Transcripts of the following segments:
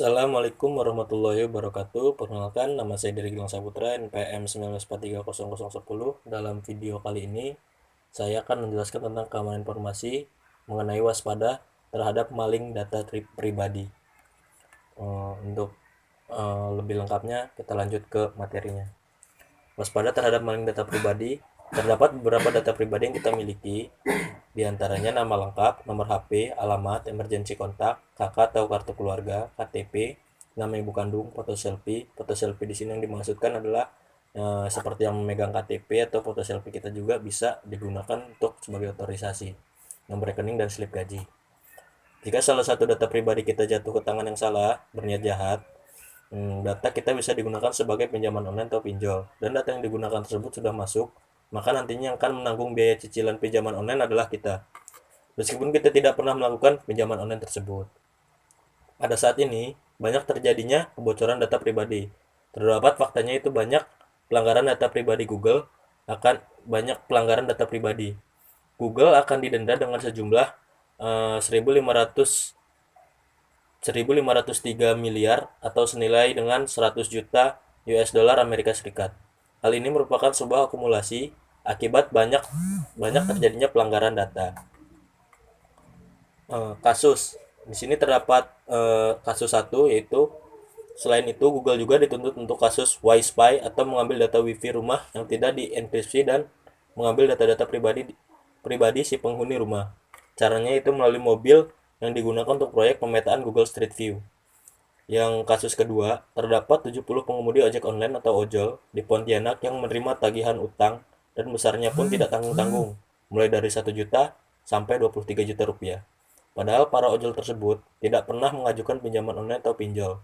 Assalamualaikum warahmatullahi wabarakatuh. Perkenalkan, nama saya Dery Gilang Saputra, NPM 19430010. Dalam video kali ini, saya akan menjelaskan tentang keamanan informasi mengenai waspada terhadap maling data pribadi. Untuk lebih lengkapnya, kita lanjut ke materinya. Waspada terhadap maling data pribadi. Terdapat beberapa data pribadi yang kita miliki, di antaranya nama lengkap, nomor HP, alamat, emergency kontak, kakak atau kartu keluarga, KTP, nama ibu kandung, foto selfie. Foto selfie di sini yang dimaksudkan adalah seperti yang memegang KTP atau foto selfie kita juga bisa digunakan untuk sebagai otorisasi, nomor rekening dan slip gaji. Jika salah satu data pribadi kita jatuh ke tangan yang salah, berniat jahat, data kita bisa digunakan sebagai pinjaman online atau pinjol, dan data yang digunakan tersebut sudah masuk, maka nantinya yang akan menanggung biaya cicilan pinjaman online adalah kita, meskipun kita tidak pernah melakukan pinjaman online tersebut. Pada saat ini, banyak terjadinya kebocoran data pribadi. Terdapat faktanya itu banyak pelanggaran data pribadi Google akan banyak pelanggaran data pribadi. Google akan didenda dengan sejumlah 1.503 miliar atau senilai dengan 100 juta US dollar Amerika Serikat. Hal ini merupakan sebuah akumulasi akibat banyak terjadinya pelanggaran data. Kasus di sini terdapat kasus satu, yaitu selain itu Google juga dituntut untuk kasus WiSpy atau mengambil data WiFi rumah yang tidak dienkripsi dan mengambil data-data pribadi si penghuni rumah. Caranya itu melalui mobil yang digunakan untuk proyek pemetaan Google Street View. Yang kasus kedua, terdapat 70 pengemudi ojek online atau ojol di Pontianak yang menerima tagihan utang dan besarnya pun tidak tanggung-tanggung, mulai dari 1 juta sampai 23 juta rupiah. Padahal para ojol tersebut tidak pernah mengajukan pinjaman online atau pinjol.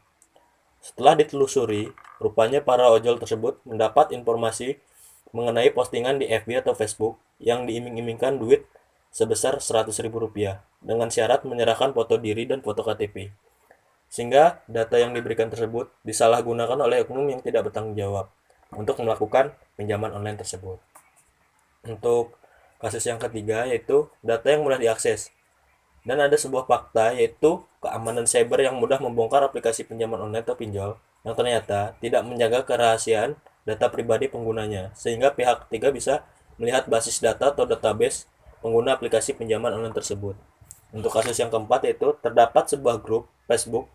Setelah ditelusuri, rupanya para ojol tersebut mendapat informasi mengenai postingan di FB atau Facebook yang diiming-imingkan duit sebesar Rp100.000 dengan syarat menyerahkan foto diri dan foto KTP. Sehingga data yang diberikan tersebut disalahgunakan oleh oknum yang tidak bertanggung jawab untuk melakukan pinjaman online tersebut. Untuk kasus yang ketiga, yaitu data yang mudah diakses. Dan ada sebuah fakta, yaitu keamanan cyber yang mudah membongkar aplikasi pinjaman online atau pinjol yang ternyata tidak menjaga kerahasiaan data pribadi penggunanya, sehingga pihak ketiga bisa melihat basis data atau database pengguna aplikasi pinjaman online tersebut. Untuk kasus yang keempat, yaitu terdapat sebuah grup Facebook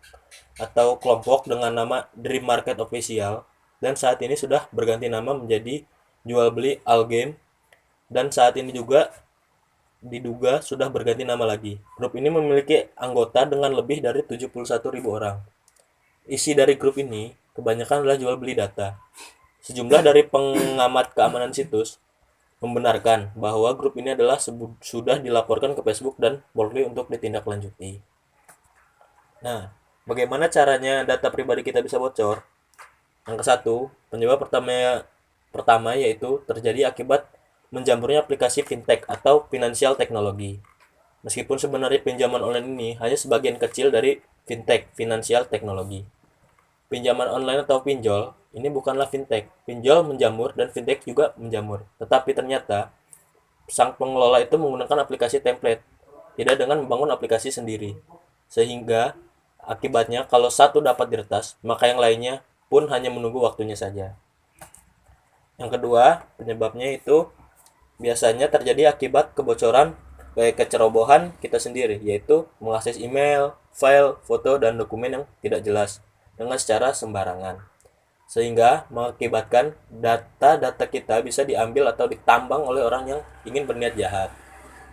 atau kelompok dengan nama Dream Market Official, dan saat ini sudah berganti nama menjadi Jual Beli Algame, dan saat ini juga diduga sudah berganti nama lagi. Grup ini memiliki anggota dengan lebih dari 71.000 orang. Isi dari grup ini kebanyakan adalah jual beli data. Sejumlah dari pengamat keamanan situs membenarkan bahwa grup ini adalah sudah dilaporkan ke Facebook dan Polri untuk ditindaklanjuti. Nah, bagaimana caranya data pribadi kita bisa bocor? Yang ke satu, penyebab pertama yaitu terjadi akibat menjamurnya aplikasi fintech atau financial technology. Meskipun sebenarnya pinjaman online ini hanya sebagian kecil dari fintech, financial technology. Pinjaman online atau pinjol ini bukanlah fintech. Pinjol menjamur dan fintech juga menjamur. Tetapi ternyata sang pengelola itu menggunakan aplikasi template, tidak dengan membangun aplikasi sendiri. Sehingga akibatnya kalau satu dapat diretas, maka yang lainnya pun hanya menunggu waktunya saja. Yang kedua, penyebabnya itu biasanya terjadi akibat kebocoran kecerobohan kita sendiri, yaitu mengakses email, file, foto, dan dokumen yang tidak jelas dengan secara sembarangan, sehingga mengakibatkan data-data kita bisa diambil atau ditambang oleh orang yang ingin berniat jahat.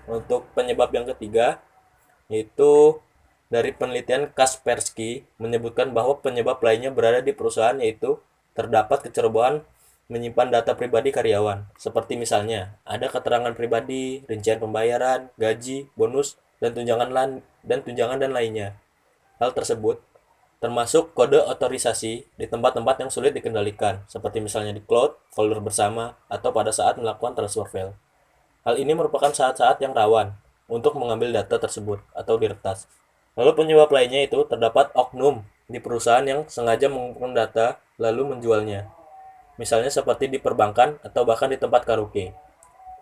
Untuk penyebab yang ketiga, yaitu dari penelitian Kaspersky menyebutkan bahwa penyebab lainnya berada di perusahaan, yaitu terdapat kecerobohan menyimpan data pribadi karyawan, seperti misalnya ada keterangan pribadi, rincian pembayaran, gaji, bonus, dan tunjangan dan lainnya. Hal tersebut termasuk kode otorisasi di tempat-tempat yang sulit dikendalikan, seperti misalnya di cloud, folder bersama, atau pada saat melakukan transfer file. Hal ini merupakan saat-saat yang rawan untuk mengambil data tersebut atau diretas. Lalu penyebab lainnya itu terdapat oknum di perusahaan yang sengaja mengumpulkan data lalu menjualnya, misalnya seperti di perbankan atau bahkan di tempat karaoke.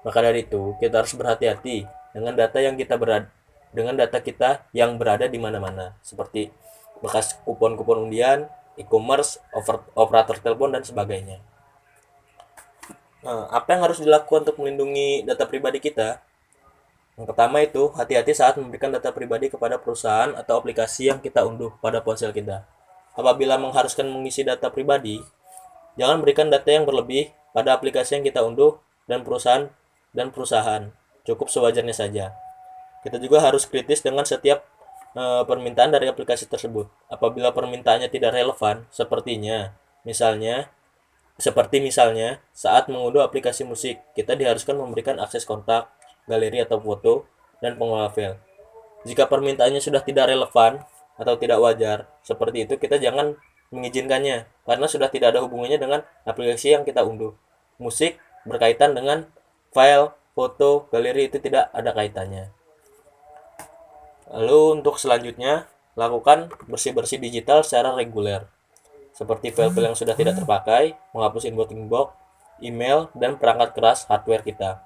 Maka dari itu, kita harus berhati-hati dengan data kita yang berada di mana-mana, seperti bekas kupon-kupon undian, e-commerce, operator telepon dan sebagainya. Nah, apa yang harus dilakukan untuk melindungi data pribadi kita? Yang pertama itu, hati-hati saat memberikan data pribadi kepada perusahaan atau aplikasi yang kita unduh pada ponsel kita. Apabila mengharuskan mengisi data pribadi, jangan berikan data yang berlebih pada aplikasi yang kita unduh dan perusahaan. Cukup sewajarnya saja. Kita juga harus kritis dengan setiap permintaan dari aplikasi tersebut. Apabila permintaannya tidak relevan, seperti misalnya saat mengunduh aplikasi musik, kita diharuskan memberikan akses kontak, galeri atau foto, dan pengelola file. Jika permintaannya sudah tidak relevan atau tidak wajar, seperti itu kita jangan mengizinkannya karena sudah tidak ada hubungannya dengan aplikasi yang kita unduh. Musik berkaitan dengan file, foto, galeri itu tidak ada kaitannya. Lalu untuk selanjutnya, lakukan bersih-bersih digital secara reguler seperti file-file yang sudah tidak terpakai, menghapus inbox, email, dan perangkat keras hardware kita.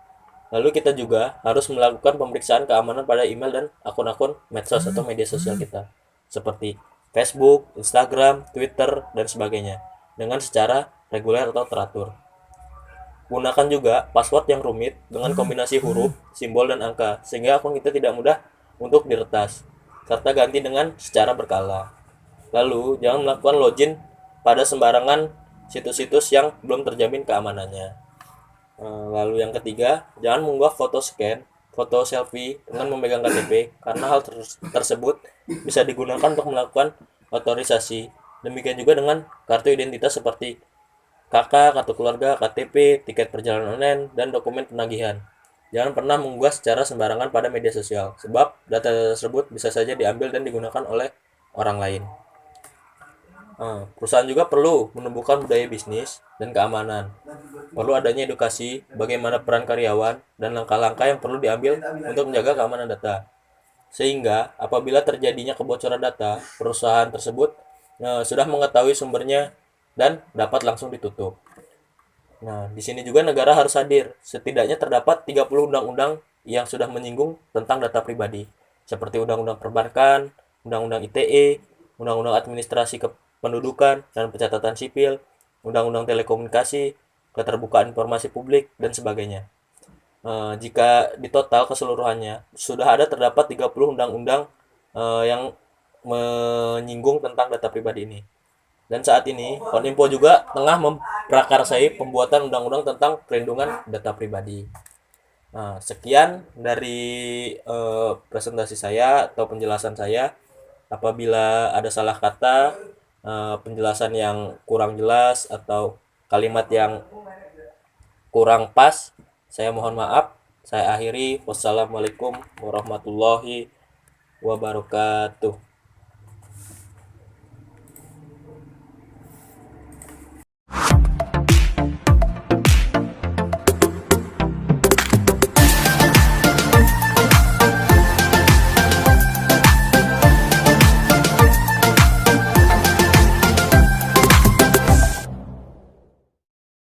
Lalu kita juga harus melakukan pemeriksaan keamanan pada email dan akun-akun medsos atau media sosial kita, seperti Facebook, Instagram, Twitter, dan sebagainya, dengan secara reguler atau teratur. Gunakan juga password yang rumit dengan kombinasi huruf, simbol, dan angka, sehingga akun kita tidak mudah untuk diretas, serta ganti dengan secara berkala. Lalu, jangan melakukan login pada sembarangan situs-situs yang belum terjamin keamanannya. Lalu yang ketiga, jangan mengunggah foto scan, foto selfie dengan memegang KTP karena hal tersebut bisa digunakan untuk melakukan otorisasi. Demikian juga dengan kartu identitas seperti KK, kartu keluarga, KTP, tiket perjalanan online, dan dokumen penagihan. Jangan pernah mengunggah secara sembarangan pada media sosial, sebab data tersebut bisa saja diambil dan digunakan oleh orang lain. Perusahaan juga perlu menumbuhkan budaya bisnis dan keamanan. Perlu adanya edukasi bagaimana peran karyawan dan langkah-langkah yang perlu diambil untuk menjaga keamanan data. Sehingga apabila terjadinya kebocoran data, perusahaan tersebut sudah mengetahui sumbernya dan dapat langsung ditutup. Nah, di sini juga negara harus hadir. Setidaknya terdapat 30 undang-undang yang sudah menyinggung tentang data pribadi, seperti Undang-Undang Perbankan, Undang-Undang ITE, Undang-Undang Administrasi Kependudukan dan Pencatatan Sipil, Undang-Undang Telekomunikasi, Keterbukaan Informasi Publik, dan sebagainya. Jika ditotal keseluruhannya, sudah ada terdapat 30 undang-undang yang menyinggung tentang data pribadi ini. Dan saat ini, Kominfo juga tengah memprakarsai pembuatan undang-undang tentang perlindungan data pribadi. Nah, sekian dari presentasi saya atau penjelasan saya. Apabila ada salah kata, penjelasan yang kurang jelas atau kalimat yang kurang pas, saya mohon maaf. Saya akhiri. Wassalamualaikum warahmatullahi wabarakatuh.